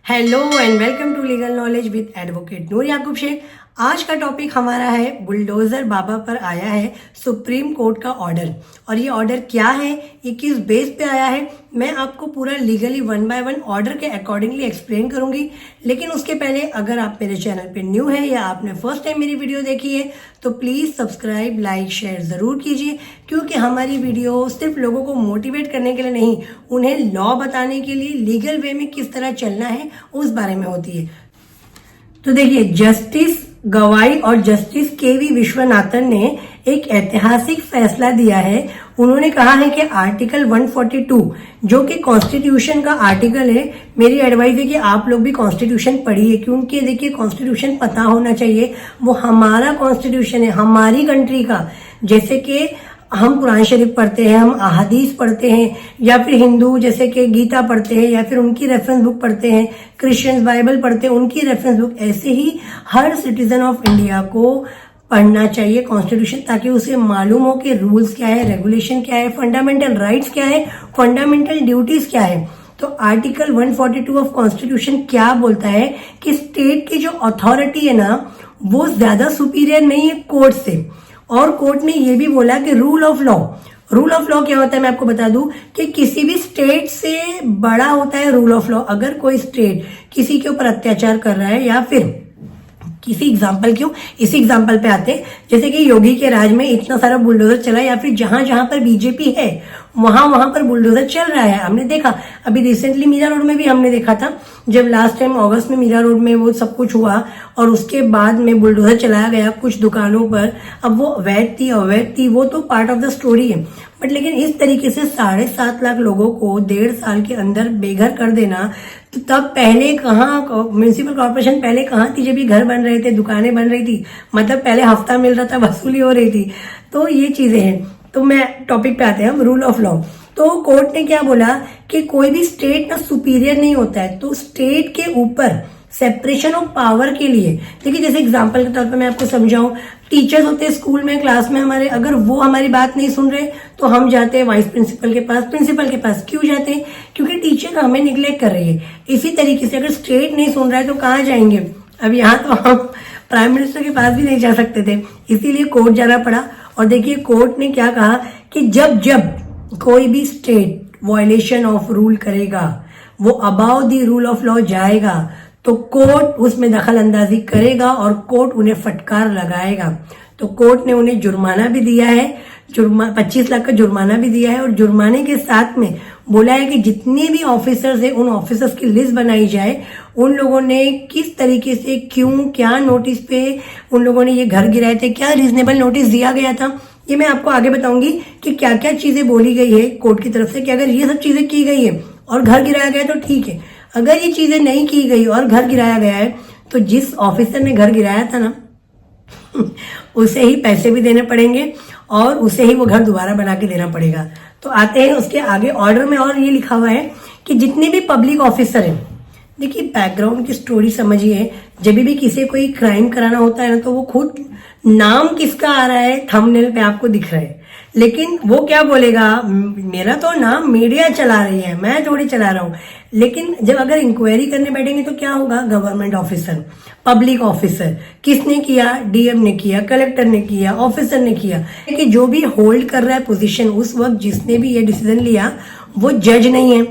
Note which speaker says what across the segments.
Speaker 1: Hello and welcome to legal knowledge with advocate Noor Yakub Shaikh. आज का topic हमारा है बुलडोजर बाबा पर आया है सुप्रीम कोर्ट का ऑर्डर। और ये ऑर्डर क्या है, ये किस बेस पे आया है, मैं आपको पूरा लीगली 1 बाय 1 ऑर्डर के अकॉर्डिंगली एक्सप्लेन करूंगी। लेकिन उसके पहले अगर आप मेरे चैनल पे न्यू है या आपने फर्स्ट टाइम मेरी वीडियो देखी है तो प्लीज सब्सक्राइब लाइक शेयर जरूर कीजिए, क्योंकि हमारी वीडियो सिर्फ लोगों को मोटिवेट करने के लिए नहीं, उन्हें लॉ बताने के लिए लीगल वे में किस तरह चलना है उस बारे में होती है। तो देखिए, जस्टिस गवाई और जस्टिस केवी विश्वनाथन ने एक ऐतिहासिक फैसला दिया है। उन्होंने कहा है कि आर्टिकल 142 जो कि कॉन्स्टिट्यूशन का आर्टिकल है, मेरी एडवाइस है कि आप लोग भी कॉन्स्टिट्यूशन पढ़िए, क्योंकि देखिए कॉन्स्टिट्यूशन पता होना चाहिए। वो हमारा कॉन्स्टिट्यूशन है, हमारी कंट्री का। जैसे कि हम कुरान शरीफ पढ़ते हैं, हम अहादीस पढ़ते हैं, या फिर हिंदू जैसे कि गीता पढ़ते हैं या फिर उनकी रेफरेंस बुक पढ़ते हैं, क्रिश्चियंस बाइबल पढ़ते हैं उनकी रेफरेंस बुक। ऐसे ही हर सिटीजन ऑफ इंडिया को पढ़ना चाहिए कॉन्स्टिट्यूशन, ताकि उसे मालूम हो कि रूल्स क्या है, रेगुलेशन क्या है, फंडामेंटल राइट्स क्या है, फंडामेंटल ड्यूटीज क्या है। तो आर्टिकल 142 ऑफ कॉन्स्टिट्यूशन क्या बोलता है कि स्टेट की जो अथॉरिटी है ना, वो ज्यादा सुपीरियर नहीं है कोर्ट से। और कोर्ट ने ये भी बोला कि रूल ऑफ लॉ क्या होता है, मैं आपको बता दूं कि किसी भी स्टेट से बड़ा होता है रूल ऑफ लॉ। अगर कोई स्टेट किसी के ऊपर अत्याचार कर रहा है, या फिर इसी एग्जाम्पल पे आते हैं, जैसे कि योगी के राज में इतना सारा बुलडोजर चला, या फिर जहां जहां पर बीजेपी है वहां पर बुलडोजर चल रहा है। हमने देखा अभी रिसेंटली मीरा रोड में भी हमने देखा था, जब लास्ट टाइम अगस्त में मीरा रोड में वो सब कुछ हुआ और उसके बाद में बुलडोजर चलाया गया कुछ दुकानों पर। अब वो अवैध थी वो तो पार्ट ऑफ द स्टोरी है, बट लेकिन इस तरीके से 7.5 लाख लोगों को 1.5 साल के अंदर बेघर कर देना, तो तब पहले कहाँ म्यूनिसिपल कॉर्पोरेशन पहले कहाँ थी जब ये घर बन रहे थे, दुकानें बन रही थी, मतलब पहले हफ्ता मिल रहा था, वसूली हो रही थी। तो ये चीजें हैं। तो मैं टॉपिक पे आते हैं हम, रूल ऑफ लॉ। तो कोर्ट ने क्या बोला कि कोई भी स्टेट ना सुपीरियर नहीं होता है, तो स्टेट के ऊपर सेपरेशन ऑफ पावर के लिए, देखिए जैसे एग्जांपल के तौर पे मैं आपको समझाऊं, टीचर्स होते हैं स्कूल में, क्लास में हमारे, अगर वो हमारी बात नहीं सुन रहे तो हम जाते हैं वाइस प्रिंसिपल के पास, प्रिंसिपल के पास। क्यों जाते हैं? क्योंकि टीचर हमें निग्लेक्ट कर रही है। इसी तरीके से अगर स्टेट नहीं सुन रहा है तो कहाँ जाएंगे? अब यहाँ तो हम प्राइम मिनिस्टर के पास भी नहीं जा सकते थे, इसीलिए कोर्ट जाना पड़ा। और देखिए कोर्ट ने क्या कहा कि जब कोई भी स्टेट वायलेशन ऑफ रूल करेगा, वो about the rule of law जाएगा, तो कोर्ट उसमें दखल अंदाजी करेगा और कोर्ट उन्हें फटकार लगाएगा। तो कोर्ट ने उन्हें जुर्माना भी दिया है, 25 लाख का जुर्माना भी दिया है। और जुर्माने के साथ में बोला है कि जितने भी ऑफिसर्स है उन ऑफिसर्स की लिस्ट बनाई जाए, उन लोगों ने किस तरीके से, क्यों, क्या नोटिस पे उन लोगों ने ये घर गिराए थे, क्या रीजनेबल नोटिस दिया गया था, ये मैं आपको आगे बताऊंगी कि क्या क्या चीजें बोली गई है कोर्ट की तरफ से, कि अगर ये सब चीजें की गई है और घर गिराया गया तो ठीक है, अगर ये चीजें नहीं की गई और घर गिराया गया है तो जिस ऑफिसर ने घर गिराया था ना उसे ही पैसे भी देने पड़ेंगे और उसे ही वो घर दोबारा बना के देना पड़ेगा। तो आते हैं उसके आगे ऑर्डर में, और ये लिखा हुआ है कि जितने भी पब्लिक ऑफिसर हैं, देखिए बैकग्राउंड की स्टोरी समझिए, जब भी किसी कोई क्राइम कराना होता है ना, तो वो खुद नाम किसका आ रहा है थंबनेल पे आपको दिख रहा है, लेकिन वो क्या बोलेगा, मेरा तो नाम मीडिया चला रही है, मैं थोड़ी चला रहा हूं। लेकिन जब अगर इंक्वायरी करने बैठेंगे तो क्या होगा, गवर्नमेंट ऑफिसर, पब्लिक ऑफिसर, किसने किया, डीएम ने किया, कलेक्टर ने किया, ऑफिसर ने किया। कि जो भी होल्ड कर रहा है पोजीशन उस वक्त, जिसने भी ये डिसीजन लिया, वो जज नहीं है,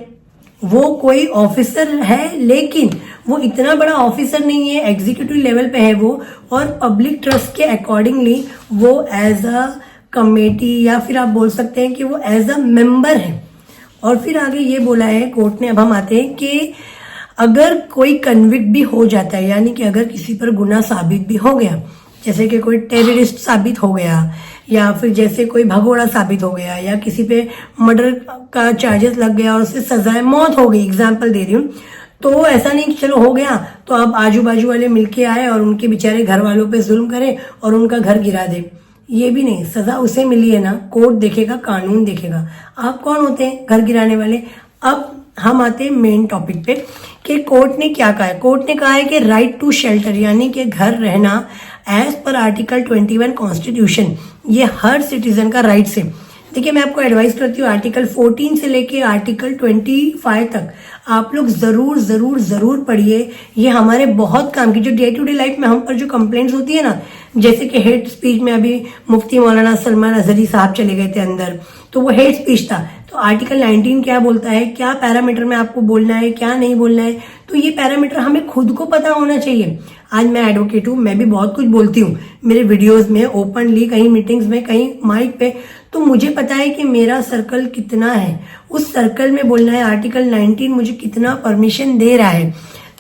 Speaker 1: वो कोई ऑफिसर है, लेकिन वो इतना बड़ा ऑफिसर नहीं है, एग्जीक्यूटिव लेवल पे है वो, और पब्लिक ट्रस्ट के अकॉर्डिंगली वो एज अ कमेटी, या फिर आप बोल सकते हैं कि वो एज अ मेंबर है। और फिर आगे ये बोला है कोर्ट ने, अब हम आते हैं कि अगर कोई कन्विक्ट भी हो जाता है, यानी कि अगर किसी पर गुनाह साबित भी हो गया, जैसे कि कोई टेररिस्ट साबित हो गया, या फिर जैसे कोई भगोड़ा साबित हो गया, या किसी पे मर्डर का चार्जेस लग गया और उससे सजाए मौत हो गई, एग्जाम्पल दे रही हूँ, तो ऐसा नहीं कि चलो हो गया तो अब आजू बाजू वाले मिलके आए और उनके बेचारे घर वालों पे जुल्म करें और उनका घर गिरा दे। ये भी नहीं, सजा उसे मिली है ना, कोर्ट देखेगा, कानून देखेगा। आप कौन होते हैं घर गिराने वाले? अब हम आते हैं मेन टॉपिक पे कि कोर्ट ने क्या कहा है। कोर्ट ने कहा है कि राइट टू शेल्टर, यानी कि घर रहना, एज पर आर्टिकल 21 कॉन्स्टिट्यूशन, ये हर सिटीजन का राइट्स है। देखिए मैं आपको एडवाइस करती हूँ आर्टिकल 14 से लेके आर्टिकल 25 तक आप लोग जरूर जरूर जरूर पढ़िए। ये हमारे बहुत काम की, जो डे टू डे लाइफ में हम पर जो कंप्लेंट्स होती है ना, जैसे कि हेट स्पीच में अभी मुफ्ती मौलाना सलमान अजहरी साहब चले गए थे अंदर, तो वो हेट स्पीच था। तो आर्टिकल 19 क्या बोलता है, क्या पैरामीटर में आपको बोलना है, क्या नहीं बोलना है, तो ये पैरामीटर हमें खुद को पता होना चाहिए। आज मैं एडवोकेट हूँ, मैं भी बहुत कुछ बोलती हूँ मेरे वीडियोस में, ओपनली, कहीं मीटिंग्स में, कहीं माइक पे, तो मुझे पता है कि मेरा सर्कल कितना है, उस सर्कल में बोलना है। आर्टिकल 19 मुझे कितना परमिशन दे रहा है,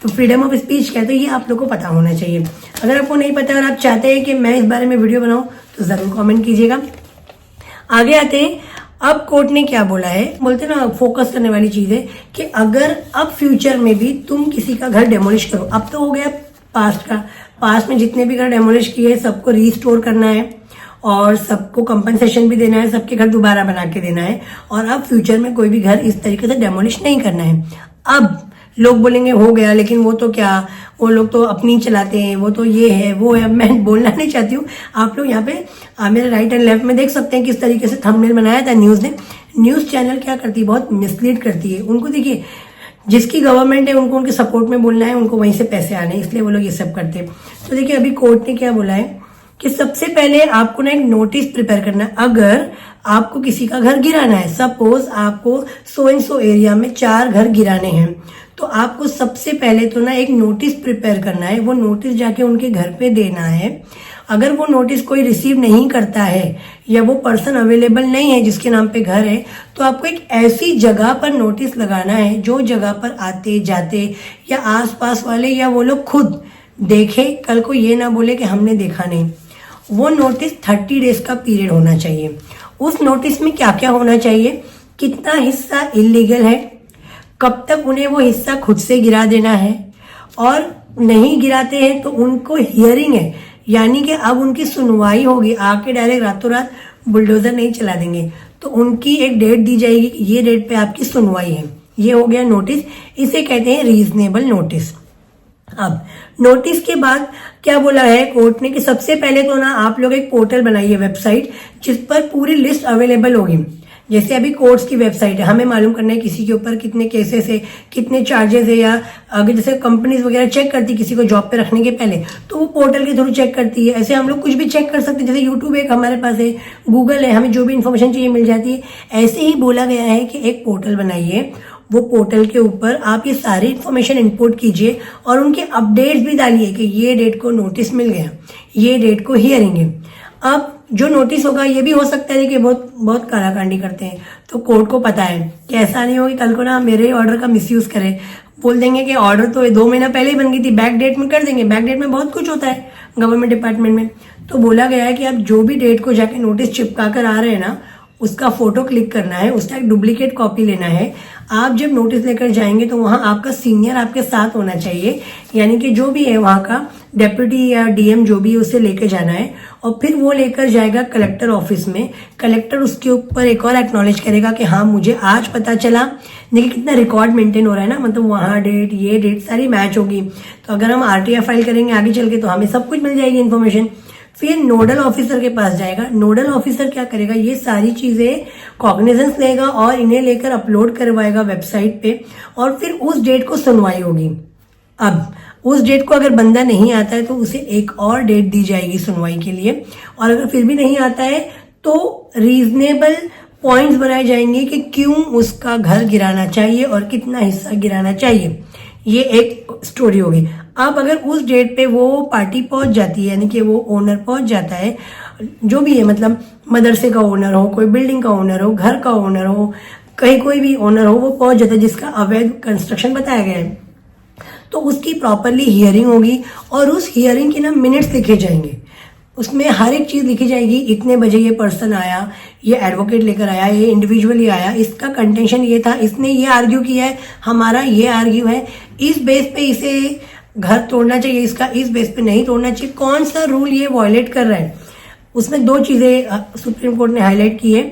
Speaker 1: तो फ्रीडम ऑफ स्पीच क्या है, तो ये आप लोग को पता होना चाहिए। अगर आपको नहीं पता और आप चाहते हैं कि मैं इस बारे में वीडियो बनाऊं तो जरूर कमेंट कीजिएगा। आगे आते हैं, अब कोर्ट ने क्या बोला है, बोलते ना फोकस करने वाली चीज है कि अगर अब फ्यूचर में भी तुम किसी का घर डेमोलिश करो, अब तो हो गया पास्ट का, पास्ट में जितने भी घर डेमोलिश किए सबको रीस्टोर करना है और सबको कंपनसेशन भी देना है, सबके घर दोबारा बना के देना है, और अब फ्यूचर में कोई भी घर इस तरीके से डेमोलिश नहीं करना है। अब लोग बोलेंगे हो गया, लेकिन वो तो क्या, वो लोग तो अपनी चलाते हैं, वो तो ये है वो है। मैं बोलना नहीं चाहती हूँ, आप लोग यहाँ पे मेरे राइट एंड लेफ्ट में देख सकते हैं किस तरीके से थंबनेल बनाया था न्यूज ने। न्यूज चैनल क्या करती है, बहुत मिसलीड करती है। उनको देखिए, जिसकी गवर्नमेंट है उनको उनके सपोर्ट में बोलना है, उनको वहीं से पैसे आने, इसलिए वो लोग ये सब करते हैं। तो देखिए अभी कोर्ट ने क्या बोला है कि सबसे पहले आपको ना एक नोटिस प्रिपेयर करना है। अगर आपको किसी का घर गिराना है, सपोज आपको सो एंड सो एरिया में 4 घर गिराने हैं, तो आपको सबसे पहले तो ना एक नोटिस प्रिपेयर करना है। वो नोटिस जाके उनके घर पे देना है। अगर वो नोटिस कोई रिसीव नहीं करता है या वो पर्सन अवेलेबल नहीं है जिसके नाम पे घर है, तो आपको एक ऐसी जगह पर नोटिस लगाना है जो जगह पर आते जाते या आसपास वाले या वो लोग खुद देखे, कल को ये ना बोले कि हमने देखा नहीं। वो नोटिस 30 डेज का पीरियड होना चाहिए। उस नोटिस में क्या क्या होना चाहिए, कितना हिस्सा इलीगल है, कब तक उन्हें वो हिस्सा खुद से गिरा देना है, और नहीं गिराते हैं तो उनको हियरिंग है, यानी कि अब उनकी सुनवाई होगी। आके डायरेक्ट रातों रात बुलडोजर नहीं चला देंगे, तो उनकी एक डेट दी जाएगी कि ये डेट पे आपकी सुनवाई है। ये हो गया नोटिस, इसे कहते हैं रीजनेबल नोटिस। अब नोटिस के बाद क्या बोला है कोर्ट ने कि सबसे पहले तो ना आप लोग एक पोर्टल बनाइए, वेबसाइट, जिस पर पूरी लिस्ट अवेलेबल होगी। जैसे अभी कोर्ट्स की वेबसाइट है, हमें मालूम करना है किसी के ऊपर कितने केसेस है, कितने चार्जेस है, या अगर जैसे कंपनीज वगैरह चेक करती है किसी को जॉब पे रखने के पहले, तो वो पोर्टल के थ्रू चेक करती है। ऐसे हम लोग कुछ भी चेक कर सकते हैं, जैसे यूट्यूब एक हमारे पास है, गूगल है, हमें जो भी इन्फॉर्मेशन चाहिए मिल जाती है। ऐसे ही बोला गया है कि एक पोर्टल बनाइए, वो पोर्टल के ऊपर आप ये सारी इन्फॉर्मेशन इनपुट कीजिए और उनके अपडेट्स भी डालिए कि ये डेट को नोटिस मिल गया, ये डेट को हियरिंग है। अब जो नोटिस होगा, ये भी हो सकता है कि बहुत बहुत कालाकांडी करते हैं, तो कोर्ट को पता है कि ऐसा नहीं हो कि कल को ना मेरे ऑर्डर का मिसयूज करें, बोल देंगे कि ऑर्डर तो 2 महीना पहले ही बन गई थी, बैक डेट में कर देंगे। बैक डेट में बहुत कुछ होता है गवर्नमेंट डिपार्टमेंट में। तो बोला गया है कि आप जो भी डेट को जाके नोटिस चिपका कर आ रहे हैं ना, उसका फोटो क्लिक करना है, उसका एक डुप्लीकेट कॉपी लेना है। आप जब नोटिस लेकर जाएंगे तो वहां आपका सीनियर आपके साथ होना चाहिए, यानी कि जो भी है वहां का डेप्यूटी या डीएम जो भी है उसे लेकर जाना है, और फिर वो लेकर जाएगा कलेक्टर ऑफिस में। कलेक्टर उसके ऊपर एक और एक्नॉलेज करेगा कि हाँ मुझे आज पता चला। देखिए कितना रिकॉर्ड मेंटेन हो रहा है ना, मतलब वहां डेट, ये डेट सारी मैच होगी। तो अगर हम आरटीआई फाइल करेंगे आगे चल के तो हमें सब कुछ मिल जाएगी इन्फॉर्मेशन। फिर नोडल ऑफिसर के पास जाएगा। नोडल ऑफिसर क्या करेगा, ये सारी चीजें कॉग्निजेंस लेगा और इन्हें लेकर अपलोड करवाएगा वेबसाइट पे, और फिर उस डेट को सुनवाई होगी। अब उस डेट को अगर बंदा नहीं आता है तो उसे एक और डेट दी जाएगी सुनवाई के लिए, और अगर फिर भी नहीं आता है तो रीजनेबल पॉइंट्स बनाए जाएंगे कि क्यों उसका घर गिराना चाहिए और कितना हिस्सा गिराना चाहिए। ये एक स्टोरी होगी। अब अगर उस डेट पे वो पार्टी पहुंच जाती है, यानी कि वो ओनर पहुंच जाता है, जो भी है, मतलब मदरसे का ओनर हो, कोई बिल्डिंग का ओनर हो, घर का ओनर हो, कहीं कोई भी ओनर हो, वो पहुंच जाता है जिसका अवैध कंस्ट्रक्शन बताया गया है, तो उसकी प्रॉपरली हियरिंग होगी और उस हियरिंग के ना मिनट्स लिखे जाएंगे। उसमें हर एक चीज लिखी जाएगी, इतने बजे ये पर्सन आया, ये एडवोकेट लेकर आया, ये इंडिविजुअली आया, इसका कंटेंशन ये था, इसने ये आर्ग्यू किया है, हमारा ये आर्ग्यू है, इस बेस पे इसे घर तोड़ना चाहिए, इसका इस बेस पे नहीं तोड़ना चाहिए, कौन सा रूल ये वायलेट कर रहा है। उसमें 2 चीजें सुप्रीम कोर्ट ने हाईलाइट की है।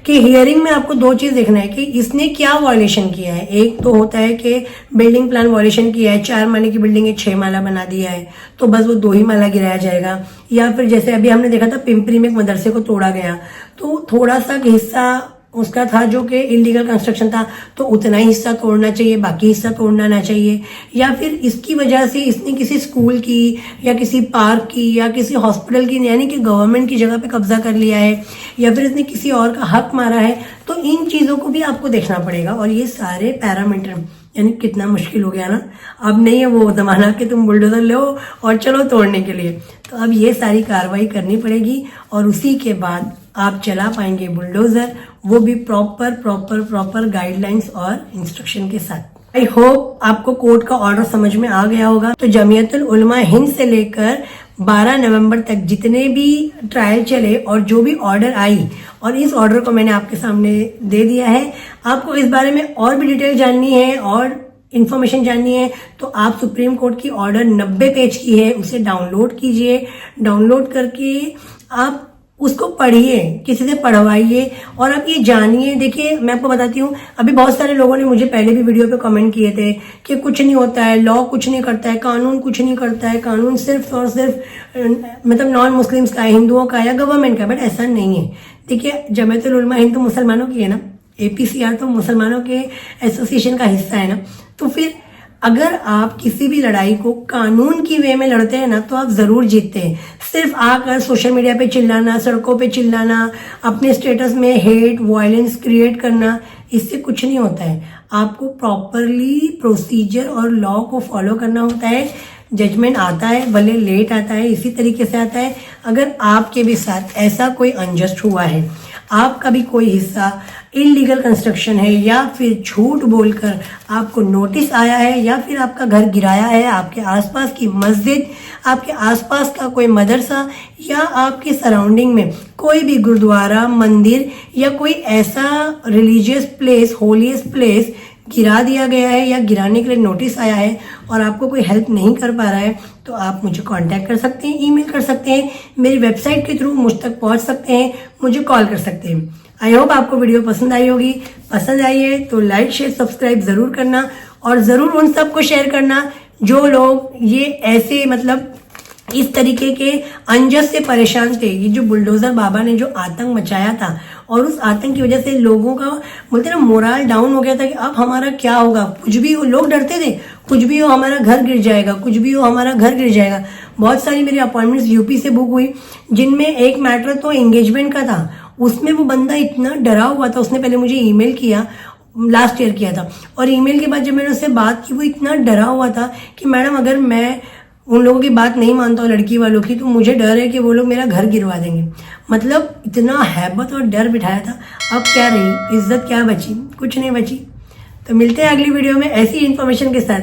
Speaker 1: कि हियरिंग में आपको दो चीज देखना है कि इसने क्या वायलेशन किया है। एक तो होता है कि बिल्डिंग प्लान वायलेशन किया है, 4 माले की बिल्डिंग है 6 माला बना दिया है, तो बस वो 2 ही माला गिराया जाएगा। या फिर जैसे अभी हमने देखा था पिंपरी में एक मदरसे को तोड़ा गया, तो थोड़ा सा हिस्सा उसका था जो कि इलीगल कंस्ट्रक्शन था, तो उतना ही हिस्सा तोड़ना चाहिए, बाकी हिस्सा तोड़ना ना चाहिए। या फिर इसकी वजह से इसने किसी स्कूल की या किसी पार्क की या किसी हॉस्पिटल की यानी कि गवर्नमेंट की जगह पे कब्जा कर लिया है, या फिर इसने किसी और का हक मारा है, तो इन चीजों को भी आपको देखना पड़ेगा। और ये सारे पैरामीटर, यानी कितना मुश्किल हो गया ना, अब नहीं है वो जमाना कि तुम बुलडोजर लो और चलो तोड़ने के लिए। तो अब ये सारी कार्रवाई करनी पड़ेगी और उसी के बाद आप चला पाएंगे बुलडोजर, वो भी प्रॉपर गाइडलाइंस और इंस्ट्रक्शन के साथ। आई होप आपको कोर्ट का ऑर्डर समझ में आ गया होगा। तो जमीयतुल उलमा हिंद से लेकर 12 नवंबर तक जितने भी ट्रायल चले और जो भी ऑर्डर आई, और इस ऑर्डर को मैंने आपके सामने दे दिया है। आपको इस बारे में और भी डिटेल जाननी है और इन्फॉर्मेशन जाननी है तो आप सुप्रीम कोर्ट की ऑर्डर 90 पेज की है, उसे डाउनलोड कीजिए। डाउनलोड करके आप उसको पढ़िए, किसी से पढ़वाइए और आप ये जानिए। देखिए मैं आपको बताती हूँ, अभी बहुत सारे लोगों ने मुझे पहले भी वीडियो पे कमेंट किए थे कि कुछ नहीं होता है, लॉ कुछ नहीं करता है, कानून कुछ नहीं करता है, कानून सिर्फ और सिर्फ मतलब नॉन मुस्लिम्स का है, हिंदुओं का या गवर्नमेंट का। बट ऐसा नहीं है। देखिए जमीयतुल उलमा हिंद तो मुसलमानों की है ना, APCR तो मुसलमानों के एसोसिएशन का हिस्सा है ना। तो फिर अगर आप किसी भी लड़ाई को कानून की वे में लड़ते हैं ना तो आप जरूर जीतते हैं। सिर्फ आकर सोशल मीडिया पे चिल्लाना, सड़कों पे चिल्लाना, अपने स्टेटस में हेट वायलेंस क्रिएट करना, इससे कुछ नहीं होता है। आपको प्रॉपरली प्रोसीजर और लॉ को फॉलो करना होता है। जजमेंट आता है, भले लेट आता है, इसी तरीके से आता है। अगर आपके भी साथ ऐसा कोई अनजस्ट हुआ है, आपका भी कोई हिस्सा इलीगल कंस्ट्रक्शन है या फिर झूठ बोलकर आपको नोटिस आया है या फिर आपका घर गिराया है, आपके आसपास की मस्जिद, आपके आसपास का कोई मदरसा या आपके सराउंडिंग में कोई भी गुरुद्वारा, मंदिर या कोई ऐसा रिलीजियस प्लेस, होलीएस्ट प्लेस गिरा दिया गया है या गिराने के लिए नोटिस आया है और आपको कोई हेल्प नहीं कर पा रहा है, तो आप मुझे कांटेक्ट कर सकते हैं, ईमेल कर सकते हैं, मेरी वेबसाइट के थ्रू मुझ तक पहुंच सकते हैं, मुझे कॉल कर सकते हैं। आई होप आपको वीडियो पसंद आई होगी। पसंद आई है तो लाइक शेयर सब्सक्राइब जरूर करना और जरूर उन सबको शेयर करना जो लोग ये ऐसे मतलब इस तरीके के अनजस्ट से परेशान थे। ये जो बुलडोजर बाबा ने जो आतंक मचाया था और उस आतंक की वजह से लोगों का बोलते ना मोरल डाउन हो गया था कि अब हमारा क्या होगा, कुछ भी हो, लोग डरते थे, कुछ भी हो हमारा घर गिर जाएगा, कुछ भी हो हमारा घर गिर जाएगा। बहुत सारी मेरी अपॉइंटमेंट्स यूपी से बुक हुई, जिनमें एक मैटर तो एंगेजमेंट का था, उसमें वो बंदा इतना डरा हुआ था, उसने पहले मुझे ईमेल किया, लास्ट ईयर किया था, और ईमेल के बाद जब मैंने उससे बात की वो इतना डरा हुआ था कि मैडम अगर मैं उन लोगों की बात नहीं मानता हूँ, लड़की वालों की, तो मुझे डर है कि वो लोग मेरा घर गिरवा देंगे। मतलब इतना हैबत और डर बिठाया था। अब क्या रही इज्जत, क्या बची, कुछ नहीं बची। तो मिलते हैं अगली वीडियो में ऐसी इन्फॉर्मेशन के साथ।